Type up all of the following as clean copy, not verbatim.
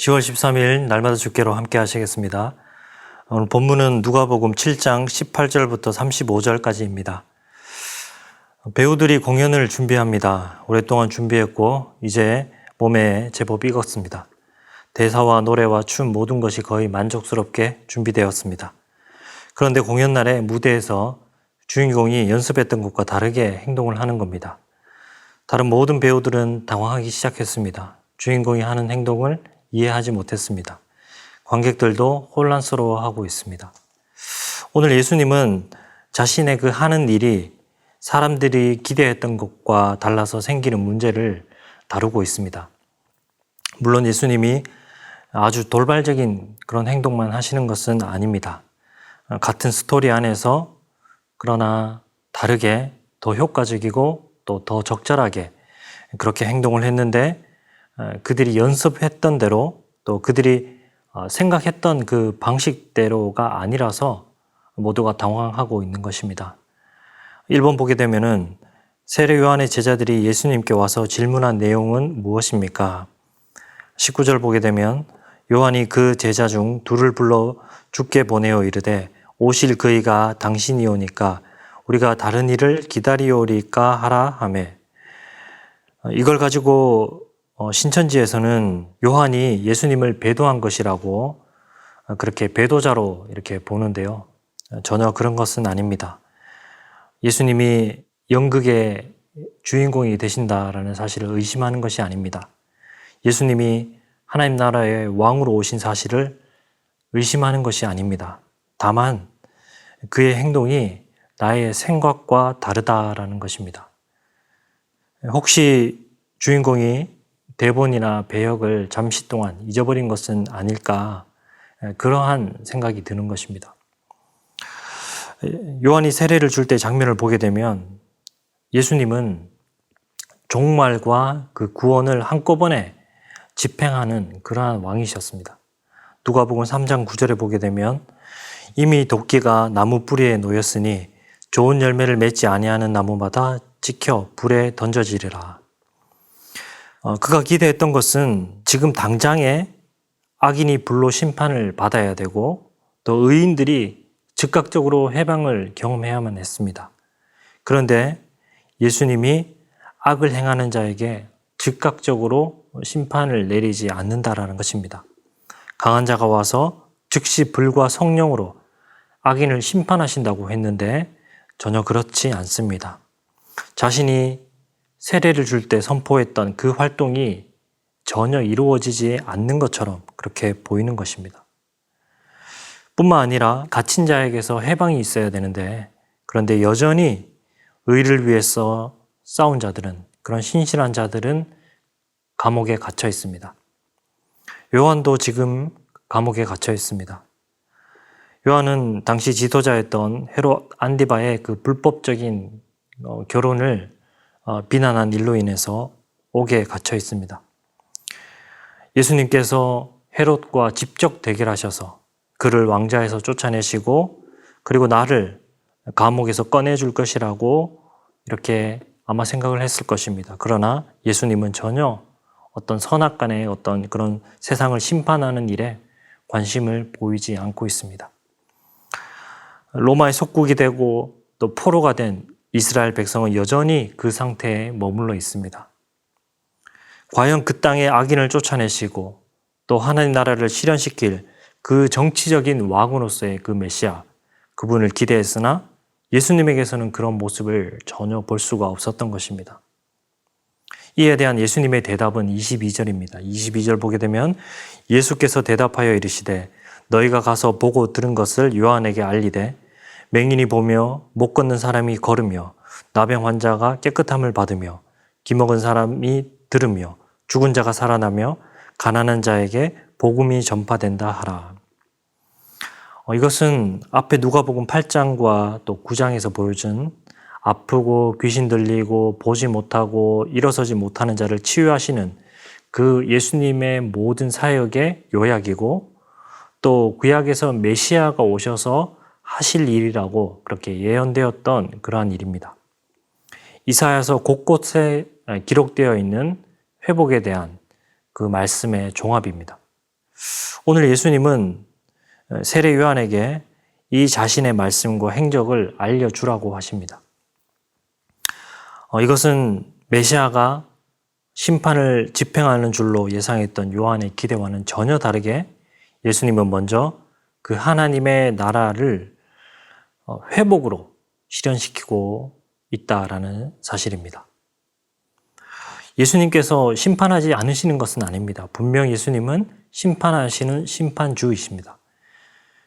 10월 13일 날마다 주께로 함께 하시겠습니다. 오늘 본문은 누가복음 7장 18절부터 35절까지입니다. 배우들이 공연을 준비합니다. 오랫동안 준비했고 이제 몸에 제법 익었습니다. 대사와 노래와 춤 모든 것이 거의 만족스럽게 준비되었습니다. 그런데 공연날에 무대에서 주인공이 연습했던 것과 다르게 행동을 하는 겁니다. 다른 모든 배우들은 당황하기 시작했습니다. 주인공이 하는 행동을 이해하지 못했습니다. 관객들도 혼란스러워하고 있습니다. 오늘 예수님은 자신의 그 하는 일이 사람들이 기대했던 것과 달라서 생기는 문제를 다루고 있습니다. 물론 예수님이 아주 돌발적인 그런 행동만 하시는 것은 아닙니다. 같은 스토리 안에서 그러나 다르게 더 효과적이고 또 더 적절하게 그렇게 행동을 했는데 그들이 연습했던 대로 또 그들이 생각했던 그 방식대로가 아니라서 모두가 당황하고 있는 것입니다. 1번 보게 되면은 세례 요한의 제자들이 예수님께 와서 질문한 내용은 무엇입니까? 19절 보게 되면 요한이 그 제자 중 둘을 불러 주께 보내어 이르되 오실 그이가 당신이오니까 우리가 다른 일을 기다리오리까 하라 하매. 이걸 가지고 신천지에서는 요한이 예수님을 배도한 것이라고 그렇게 배도자로 이렇게 보는데요. 전혀 그런 것은 아닙니다. 예수님이 연극의 주인공이 되신다라는 사실을 의심하는 것이 아닙니다. 예수님이 하나님 나라의 왕으로 오신 사실을 의심하는 것이 아닙니다. 다만 그의 행동이 나의 생각과 다르다라는 것입니다. 혹시 주인공이 대본이나 배역을 잠시 동안 잊어버린 것은 아닐까, 그러한 생각이 드는 것입니다. 요한이 세례를 줄 때 장면을 보게 되면 예수님은 종말과 그 구원을 한꺼번에 집행하는 그러한 왕이셨습니다. 누가복음 3장 9절에 보게 되면 이미 도끼가 나무 뿌리에 놓였으니 좋은 열매를 맺지 아니하는 나무마다 찍혀 불에 던져지리라. 그가 기대했던 것은 지금 당장에 악인이 불로 심판을 받아야 되고 또 의인들이 즉각적으로 해방을 경험해야만 했습니다. 그런데 예수님이 악을 행하는 자에게 즉각적으로 심판을 내리지 않는다라는 것입니다. 강한 자가 와서 즉시 불과 성령으로 악인을 심판하신다고 했는데 전혀 그렇지 않습니다. 자신이 세례를 줄 때 선포했던 그 활동이 전혀 이루어지지 않는 것처럼 그렇게 보이는 것입니다. 뿐만 아니라 갇힌 자에게서 해방이 있어야 되는데 그런데 여전히 의를 위해서 싸운 자들은, 그런 신실한 자들은 감옥에 갇혀 있습니다. 요한도 지금 감옥에 갇혀 있습니다. 요한은 당시 지도자였던 헤롯 안디바의 그 불법적인 결혼을 비난한 일로 인해서 옥에 갇혀 있습니다. 예수님께서 헤롯과 직접 대결하셔서 그를 왕좌에서 쫓아내시고 그리고 나를 감옥에서 꺼내줄 것이라고 이렇게 아마 생각을 했을 것입니다. 그러나 예수님은 전혀 어떤 선악간의 어떤 그런 세상을 심판하는 일에 관심을 보이지 않고 있습니다. 로마의 속국이 되고 또 포로가 된 이스라엘 백성은 여전히 그 상태에 머물러 있습니다. 과연 그 땅에 악인을 쫓아내시고 또 하나님 나라를 실현시킬 그 정치적인 왕으로서의 그 메시아, 그분을 기대했으나 예수님에게서는 그런 모습을 전혀 볼 수가 없었던 것입니다. 이에 대한 예수님의 대답은 22절입니다. 22절 보게 되면 예수께서 대답하여 이르시되 너희가 가서 보고 들은 것을 요한에게 알리되 맹인이 보며 못 걷는 사람이 걸으며 나병 환자가 깨끗함을 받으며 기먹은 사람이 들으며 죽은 자가 살아나며 가난한 자에게 복음이 전파된다 하라. 이것은 앞에 누가복음 8장과 또 9장에서 보여준 아프고 귀신 들리고 보지 못하고 일어서지 못하는 자를 치유하시는 그 예수님의 모든 사역의 요약이고 또 구약에서 메시아가 오셔서 하실 일이라고 그렇게 예언되었던 그러한 일입니다. 이사야서 곳곳에 기록되어 있는 회복에 대한 그 말씀의 종합입니다. 오늘 예수님은 세례 요한에게 이 자신의 말씀과 행적을 알려주라고 하십니다. 이것은 메시아가 심판을 집행하는 줄로 예상했던 요한의 기대와는 전혀 다르게 예수님은 먼저 그 하나님의 나라를 회복으로 실현시키고 있다라는 사실입니다. 예수님께서 심판하지 않으시는 것은 아닙니다. 분명 예수님은 심판하시는 심판주이십니다.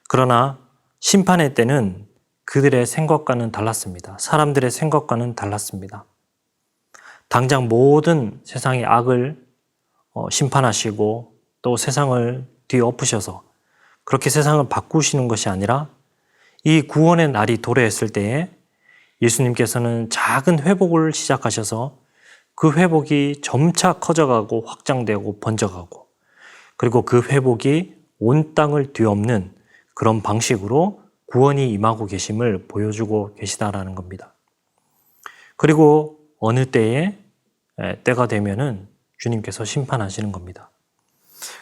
그러나 심판의 때는 그들의 생각과는 달랐습니다. 사람들의 생각과는 달랐습니다. 당장 모든 세상의 악을 심판하시고 또 세상을 뒤엎으셔서 그렇게 세상을 바꾸시는 것이 아니라 이 구원의 날이 도래했을 때에 예수님께서는 작은 회복을 시작하셔서 그 회복이 점차 커져가고 확장되고 번져가고 그리고 그 회복이 온 땅을 뒤엎는 그런 방식으로 구원이 임하고 계심을 보여주고 계시다라는 겁니다. 그리고 어느 때가 되면은 주님께서 심판하시는 겁니다.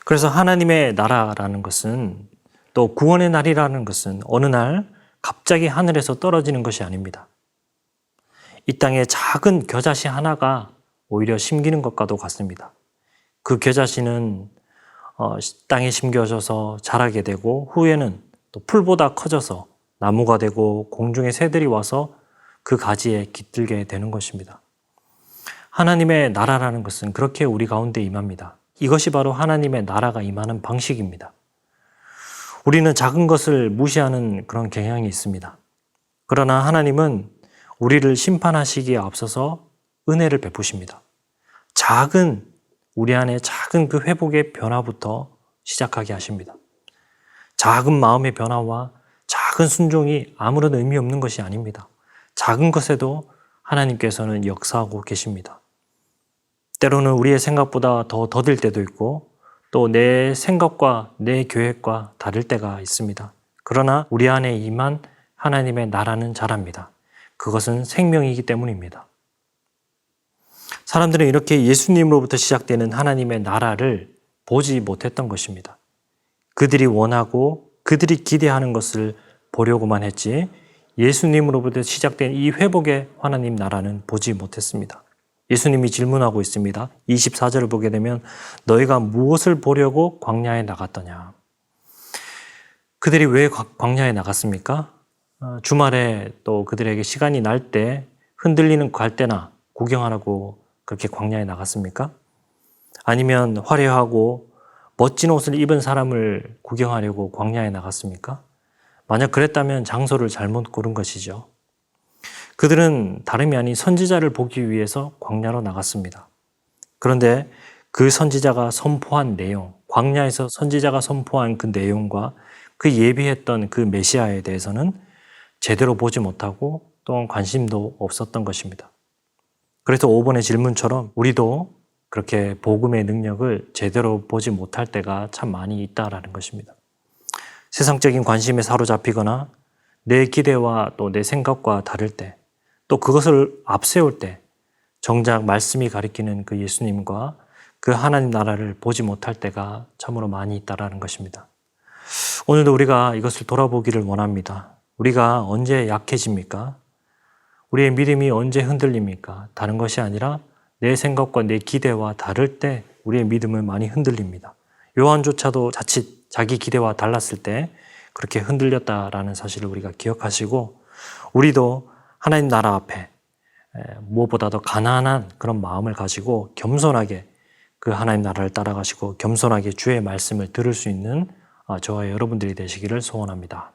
그래서 하나님의 나라라는 것은 또 구원의 날이라는 것은 어느 날 갑자기 하늘에서 떨어지는 것이 아닙니다. 이 땅에 작은 겨자씨 하나가 오히려 심기는 것과도 같습니다. 그 겨자씨는 땅에 심겨져서 자라게 되고 후에는 또 풀보다 커져서 나무가 되고 공중의 새들이 와서 그 가지에 깃들게 되는 것입니다. 하나님의 나라라는 것은 그렇게 우리 가운데 임합니다. 이것이 바로 하나님의 나라가 임하는 방식입니다. 우리는 작은 것을 무시하는 그런 경향이 있습니다. 그러나 하나님은 우리를 심판하시기에 앞서서 은혜를 베푸십니다. 우리 안에 작은 그 회복의 변화부터 시작하게 하십니다. 작은 마음의 변화와 작은 순종이 아무런 의미 없는 것이 아닙니다. 작은 것에도 하나님께서는 역사하고 계십니다. 때로는 우리의 생각보다 더 더딜 때도 있고 또 내 생각과 내 계획과 다를 때가 있습니다. 그러나 우리 안에 임한 하나님의 나라는 자랍니다. 그것은 생명이기 때문입니다. 사람들은 이렇게 예수님으로부터 시작되는 하나님의 나라를 보지 못했던 것입니다. 그들이 원하고 그들이 기대하는 것을 보려고만 했지 예수님으로부터 시작된 이 회복의 하나님 나라는 보지 못했습니다. 예수님이 질문하고 있습니다. 24절을 보게 되면 너희가 무엇을 보려고 광야에 나갔더냐? 그들이 왜 광야에 나갔습니까? 주말에 또 그들에게 시간이 날 때 흔들리는 갈대나 구경하라고 그렇게 광야에 나갔습니까? 아니면 화려하고 멋진 옷을 입은 사람을 구경하려고 광야에 나갔습니까? 만약 그랬다면 장소를 잘못 고른 것이죠. 그들은 다름이 아닌 선지자를 보기 위해서 광야로 나갔습니다. 그런데 그 선지자가 선포한 내용, 광야에서 선지자가 선포한 그 내용과 그 예비했던 그 메시아에 대해서는 제대로 보지 못하고 또한 관심도 없었던 것입니다. 그래서 5번의 질문처럼 우리도 그렇게 복음의 능력을 제대로 보지 못할 때가 참 많이 있다라는 것입니다. 세상적인 관심에 사로잡히거나 내 기대와 또 내 생각과 다를 때, 또 그것을 앞세울 때 정작 말씀이 가리키는 그 예수님과 그 하나님 나라를 보지 못할 때가 참으로 많이 있다라는 것입니다. 오늘도 우리가 이것을 돌아보기를 원합니다. 우리가 언제 약해집니까? 우리의 믿음이 언제 흔들립니까? 다른 것이 아니라 내 생각과 내 기대와 다를 때 우리의 믿음은 많이 흔들립니다. 요한조차도 자칫 자기 기대와 달랐을 때 그렇게 흔들렸다라는 사실을 우리가 기억하시고 우리도 하나님 나라 앞에 무엇보다도 가난한 그런 마음을 가지고 겸손하게 그 하나님 나라를 따라가시고 겸손하게 주의 말씀을 들을 수 있는 저와 여러분들이 되시기를 소원합니다.